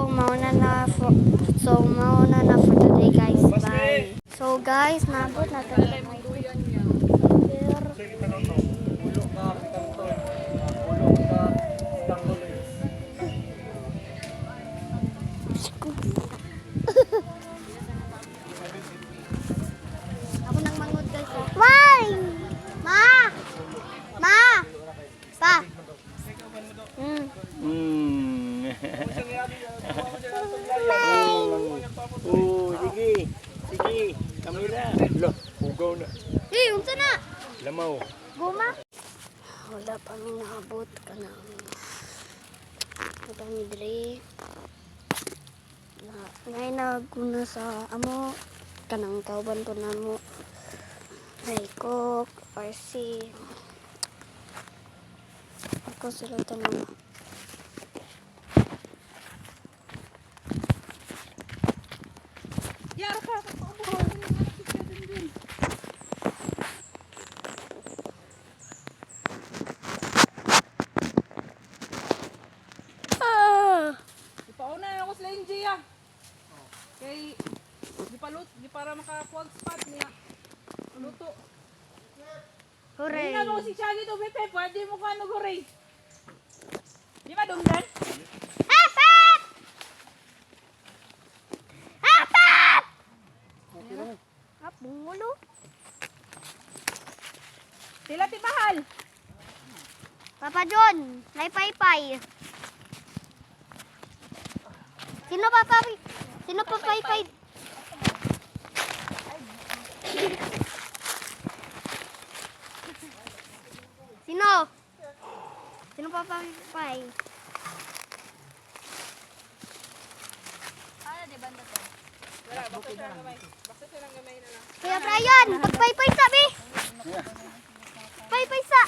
mauna na for today guys. Bye. So guys, nabot na tayo. Ako nang mangod guys. Why? Ma! Ma! Pa! Oh, sige. Sige. Kamila. Loh, ugaw na. Hey, unsa na? Lamaw. Guma? Wala pa mi naabot ka na. Ito mi diri. Ngay naguna sa amo kanang kauban to namo. May cook, RC. Ako sila tanong. Yara ka. Ipauna ako sa Inji ah. Kay di para makakuha spot niya. Luto. Hooray! Hindi na si Shaggy to, Pepe. Pwede mo ka hooray. Di ba dungdan? Apat! Apat! Bungulo. Sila tipahal. Papa John, pay. Sino pa pay? Sino pa pay? Ano di banda to? Wala, basta silang gamay. Basta silang gamay na lang. Kuya Brian, pagpay sabi. Pay sa.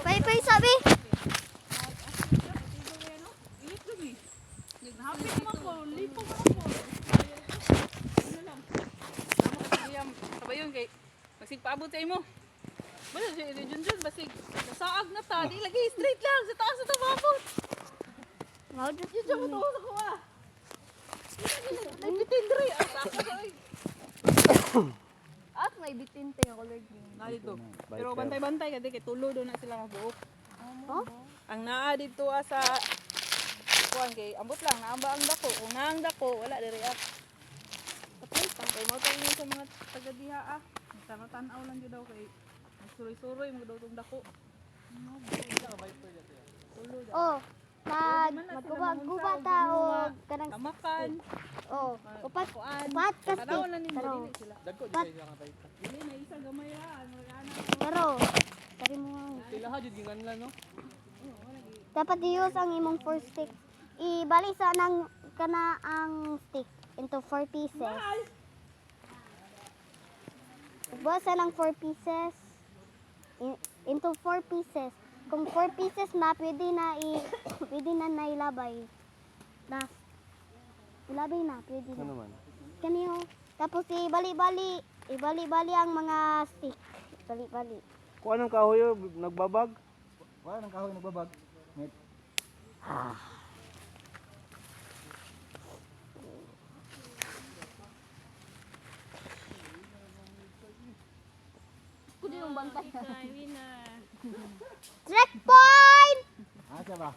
Pay sabi. Ilit kami. Happy naman ko. Lipo mo ako. Ano lang. Tama kasi diyam. Sabay yun kay magsigpaabot sa imo. Basta si Junjun basig. Nasaag na ta. Di lagi straight lang. Sa taas na tababot. Mau just Diyan mo to sa kuha. Nagbitin diri. At may bitin tayo color green. Dito. Pero bantay-bantay kasi kay tulo doon na sila mabuok. Oh? Ang naa dito sa kuan kay ambot lang naamba ang dako. Kung naang dako wala diri ah. Tapos kay mo tayo sa mga taga diha ah. Sana tan-aw lang jud daw kay suroy-suroy mo daw tong dako. Oh, magguba tao kanang Tamakan. oh, upat Kuan. kasi. Tanaw lang nimo Pero, dili sila. Dagko di kayo nga tayo. Dili na isa gamay ra ano ana. pero, tari mo nga. Sila ha jud gingan lang no. Dapat i-use ang imong 4 stick. Ibali sa nang kana ang stick into 4 pieces. Basa ng 4 pieces into 4 pieces. Kung 4 pieces na pwede na nailabay. Na. Ilabay na, pwede na. Ano man? Kaniyo. Tapos ibali-bali ang mga stick. Bali-bali. Kuan ang kahoy nagbabag? Wala nang kahoy nagbabag. Net. Kundi yung bantay. Checkpoint! Siya ba?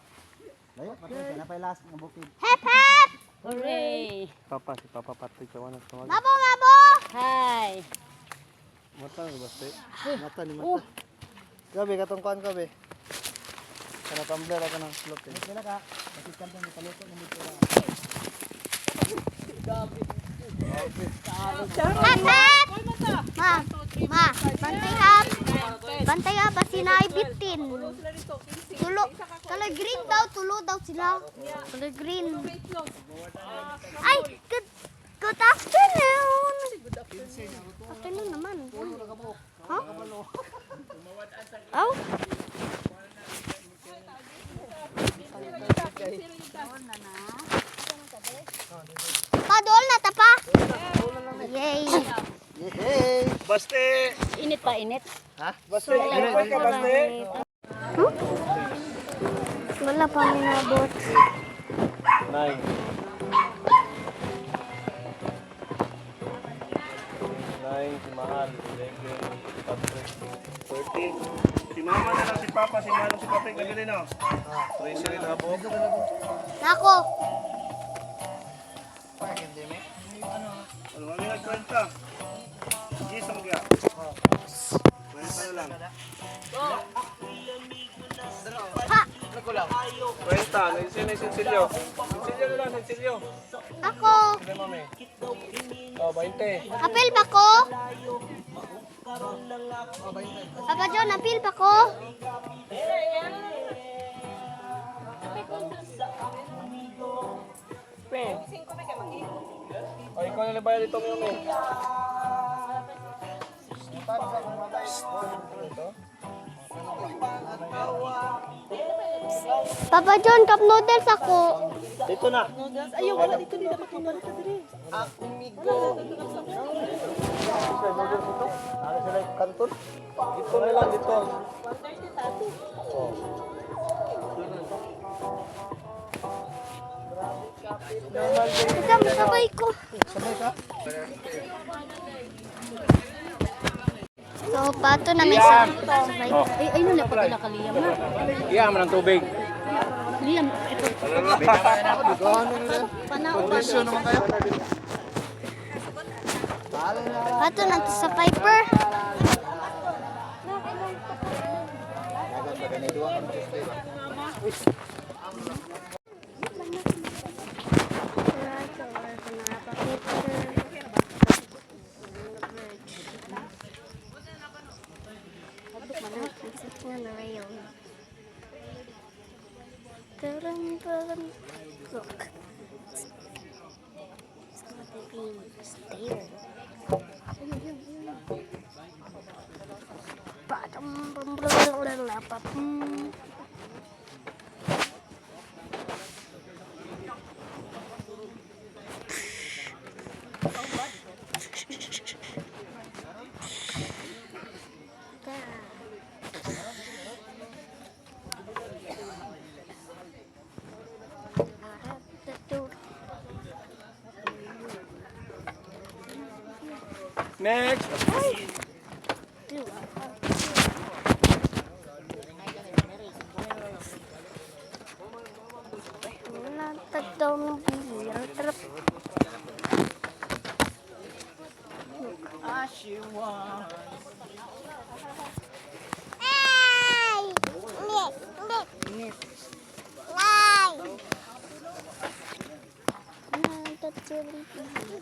Layo, patay na pa last ng bukid. Hep hep! Hooray! Si Papa Patrick kawan na tawag. Mabo mabo! Hi! Mata ni basta. Mata ni mata. Gabi katong kuan gabi. Kana tumbler ako ng slot eh. Sila ka, kasi kanto ni paluto ng dito. Hep hep! Ma, bantay ha, basi na ay bitin. Tulo, color green daw, tulo daw sila. Color green. Ay, good afternoon. Afternoon naman. Ha? Oh? Padol na tapa. Yay. Yay! Baste. Init pa, init. Ha? Baste. Init ka baste. Wala pa minabot. 9. 9, si Mahal. 11, Patrick. 13. Si Mama na lang, si Papa, si Mano, si Patrick, nabili na. Tracy rin habo. Nako. Ano, kami nagkwenta. Yes, ang kaya. Kwenta na lang. Ha. Kwenta, Sinsilyo. Sinsilyo na lang, Sinsilyo. Ako. Sige, mami. Oh, 20. Apil ba ko? Papa John, apil ba ko? Oh, ikaw na libayan dito mo yun. Papa John, cup noodles ako. Dito na. Ayaw, wala dito dito. Pakibalita diri. Ano sila yung kanton? Dito na lang, dito. Kasama sabay ko. So, pato na may sabay. Ay, ay, nung lapag na kaliyam na. Iya, man ang tubig. Liyam, ito. Panao ba? Pato na to sa Piper. Look. Stare. Next. Natag daw ng bihira. Trap. Ay! Init! Init! Ay! Natag daw ng bihira.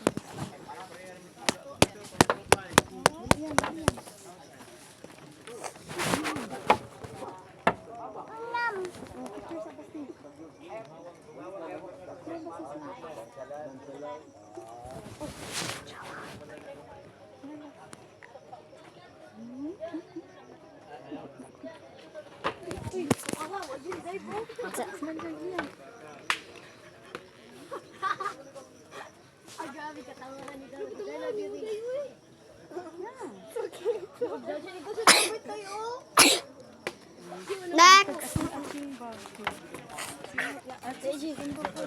Next.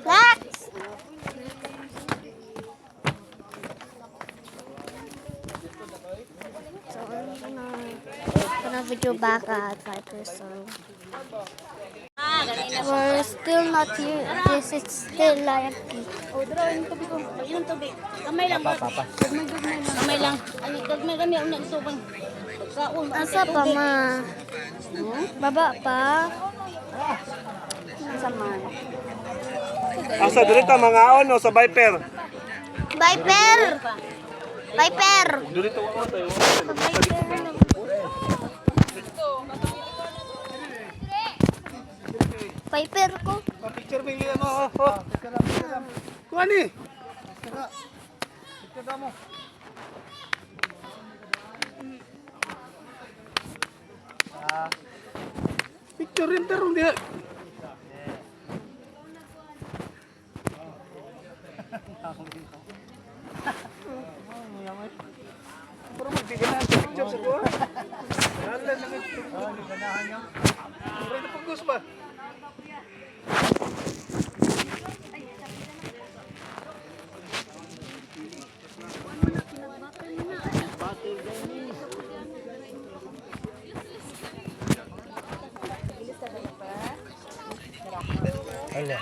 Next. So, gonna video back at 5%. We're still not here. This is still like O, dalawa yung tubig ko. Yung tubig. Kamay lang. Gagmay lang. Kamay lang. Ay, gagmay kami. Ang nagsubang. Pagkaon. asa pa ma? Baba pa? Asa man. Asa, dito mga on o sa Viper. Viper! Viper! Dito ako tayo. Viper ko. Picture mo yung mo. Kuha ni. Picture mo. Picture rin tarong dia. Pero magbigay na sa picture sa kuha. Nalan lang ito. Ganahan niya. Pero ito pagkus ba? Wait.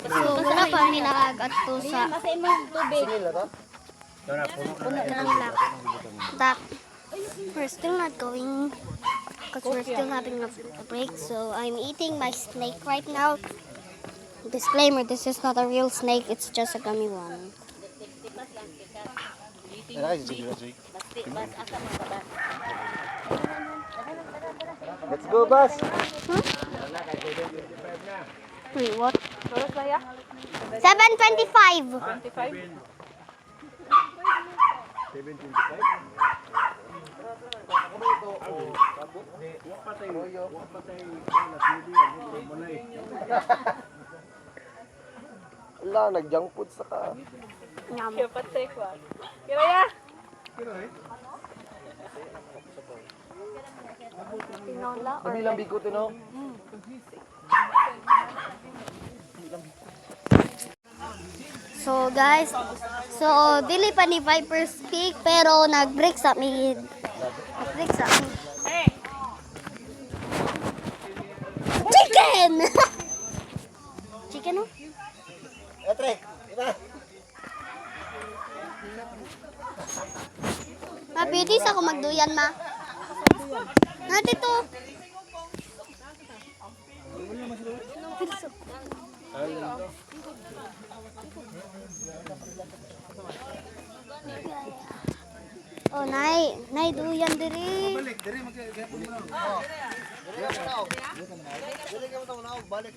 So, wala pa ni nakagat-to sa Kasi mo yung tubig. puno na nila. That we're still not going because we're still having a break. So I'm eating my snake right now. Disclaimer: this is not a real snake. It's just a gummy one. Let's go, Bas. Wait, what? Oras ba ya? 7:25. 25? Wala, nag-junk food sa ka. Yum. Kaya patay ko. Kira ya? Tinola or Kami lang bikutin, no? so guys, so dili pa ni Viper's Peak pero nag-break sa mid. Nag-break sa mid. Chicken! Chicken oh? Etre, iba. Mabilis ako magduyan, ma. Dito. Oh, nay duyan diri. Balik, diri magkakapon mo na. Diri ka mo na, balik.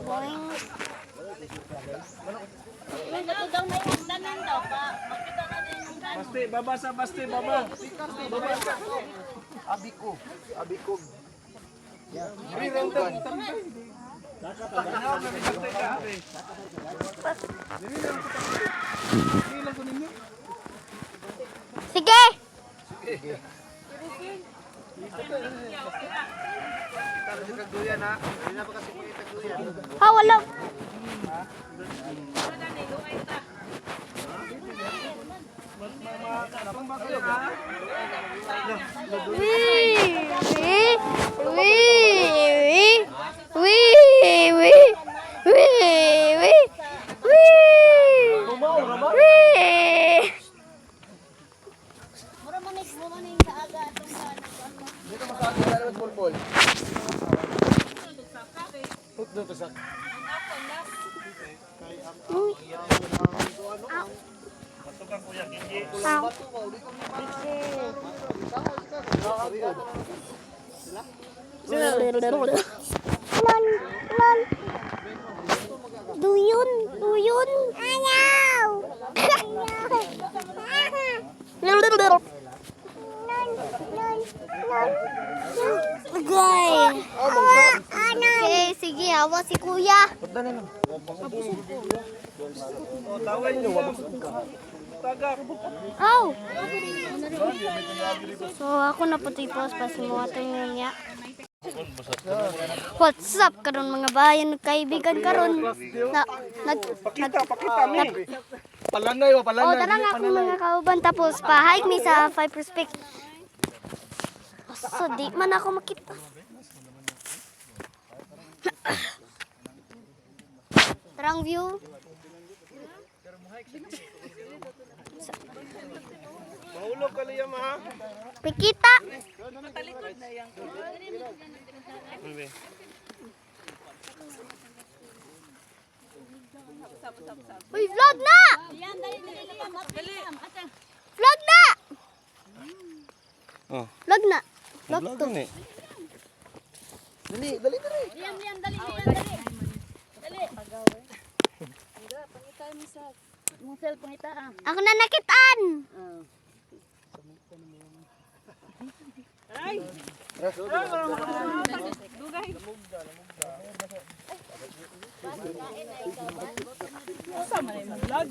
Boing. Ito daw may hagdanan daw pa. Makita na din yung hagdanan. Basti, baba sa basti, baba. Abiko. Sige. Ha, wala. Mura man yung sa aga atong sa Dito masakit na naman pulpul. Put doon to sak. Lol. Duyun. Ayaw. Okay. Okay, sige, hawa si kuya. Pagda na lang. Oh. So ako na puti post pa si mo ato niya. What's up karon mga bayan kaibigan karon na Pakita mi. Palanay wa oh tara nga akong mga kauban tapos pa-hike mi sa 5 perspective. So di man ako makita. Tarang view. Mahulog ka liya ma. Pikita. Uy, vlog na! Yan, dali. Ate. Vlog na! Oh. Vlog na. Vlog to. Dali. Yan, dali. Dali. Pangita mo sa mong cellphone ita ha. Ako na nakitaan. Sama na imong vlog.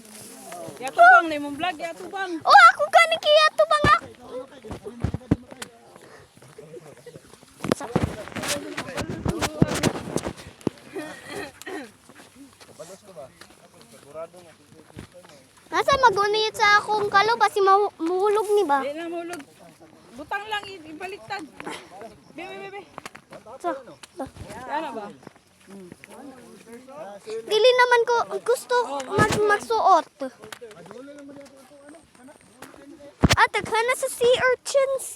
Yatubang na imong vlog, yatubang. Oh, ako gani kaya to bang ako. Nasa magunit sa akong kalo kasi mahulog ni ba? Di na mahulog. Butang lang, ibaliktad. Bebe. So, Yan ba? dili naman ko gusto magsuot. At na sa sea urchins.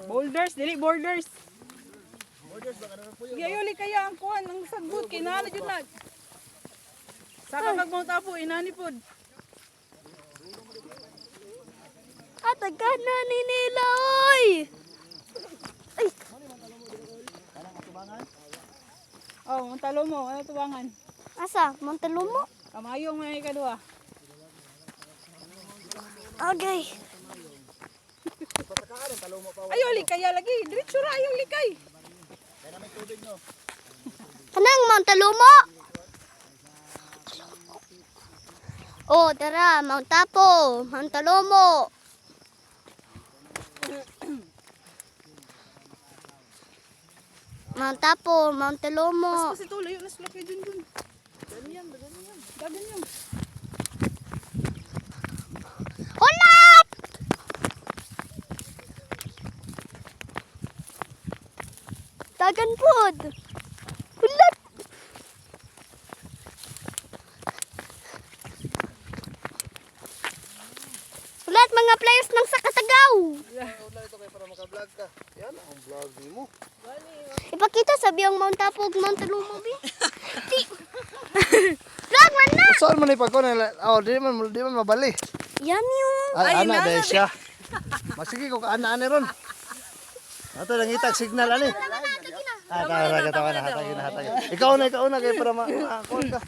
Boulders, dili borders. Gayoli kaya ang kuhan ng sagbot kay nana jud nag. Saka kag Mount Apo inani pod. At na ni nila oy. Ay, Oh, Montalo mo, ano tuwangan? asa Montelumo? Kamayong may kadua. Okay. Ayoli kaya lagi, diretso ra yung likay. Kanang Montelumo. Oh, tara, Mount Apo, Montelumo. Mount Apo, Montelumo. Kasi to layo na sila kay Junjun. Ganyan. Ganyan. Ulat! Dagan pod. Ulat! Ulat mga players ng Sakasagaw. Wala ito kayo para maka-vlog ka. Yan ang vlog mo. Ipakita sabi ang Mount Apo ug Mount Lumobi. Di. Vlog man na. Saan man ipagko na? Oh, di man mabali. Yan yung. Ay, ana dahil siya. Masige ko kaana-ana ron. Ato nang itag signal ani. Ah, kaya tawa na hatagin. Ikaw na kay para ma-call ka.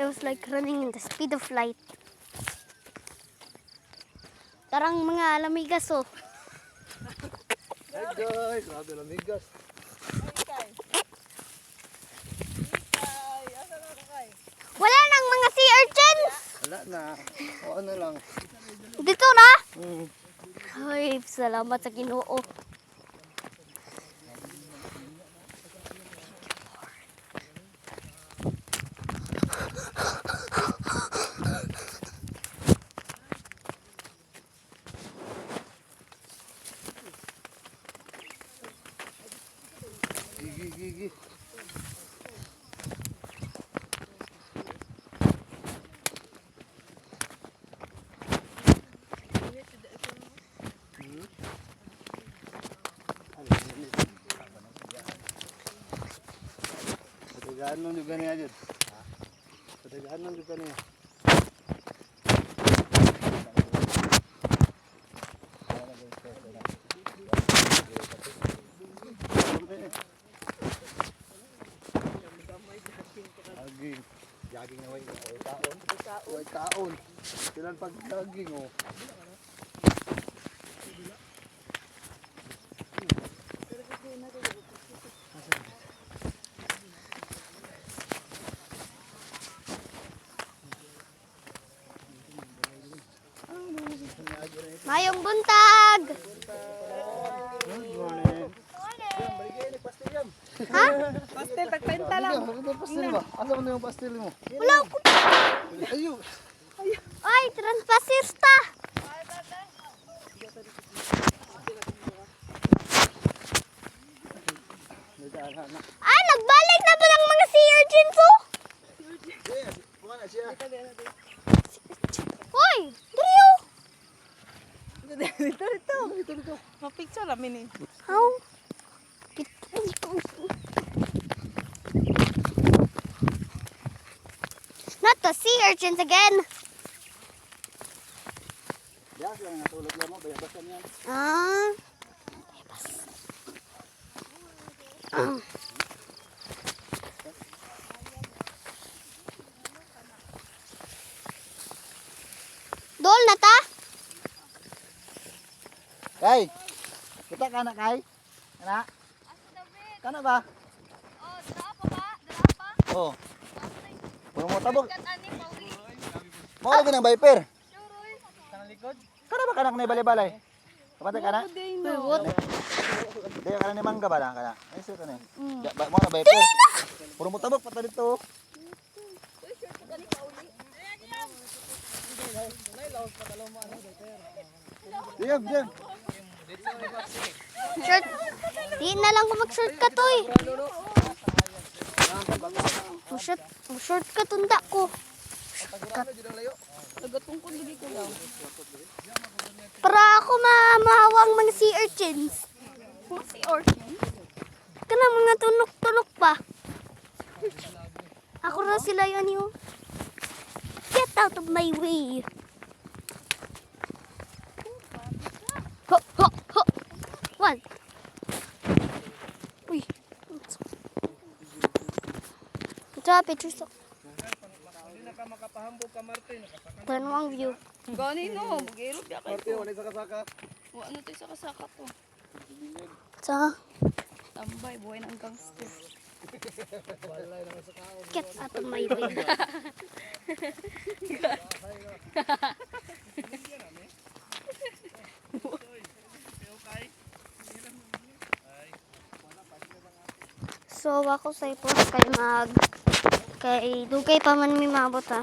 I was like running in the speed of light. Tarang mga lamigas oh. Hey guys, grabe lamigas. Wala nang mga sea urchins. Wala na. O ano lang. Dito na. Mm. Ay, salamat sa Ginoo. Gigi. Patagaan lang juga niya dyan. Patagaan lang juga niya. Jaging na way taon. Way taon. Kailan pag jaging oh. Mayong buntag. Good morning. Ha? Pastel, tagpenta lang. Ano pastil ba? Asa mo na yung pastil mo? Wala ko. Ayo. Ay, transpasista. Ay, nagbalik na ba ng mga sea urchins oh? Hoy, Drio. Dito. Ma-picture namin eh. How? Not the sea urchins again. Bias lang natulog lang mo, bayabasan yan. Ah. Kay. Kita ka na kay? Kana? Kana ba? Oh, dala pa ba? Dala pa? Oh. Puro mo tabog. Kat ani pauli. Mo lagi ng Viper. Suroy. Kana ba kanak ni balay-balay? Kapatay kana? What? Di kana ni mangga ba lang kana? Ay sir kana. Mo na Viper. Puro mo tabog pata dito. Diam, diam. Short. Di na lang ko mag-shortcut oy. Shortcut unda ko. Nagatungkod lagi ko lang. Para ako mahawang mga sea urchins. Si Orkin. Kana mga tunok-tunok pa. Ako na sila yun yung. Get out of my way. Ho, ho, ho. One. Uy. Ito, pictures ako. Paano ang view? Gani no, mag-irog ya kayo. Wala na tayo sa kasaka to. Sa Tambay, buhay ng gangster. get out of my way. So ako sa ipos kay dugay pa man mi mabot ha.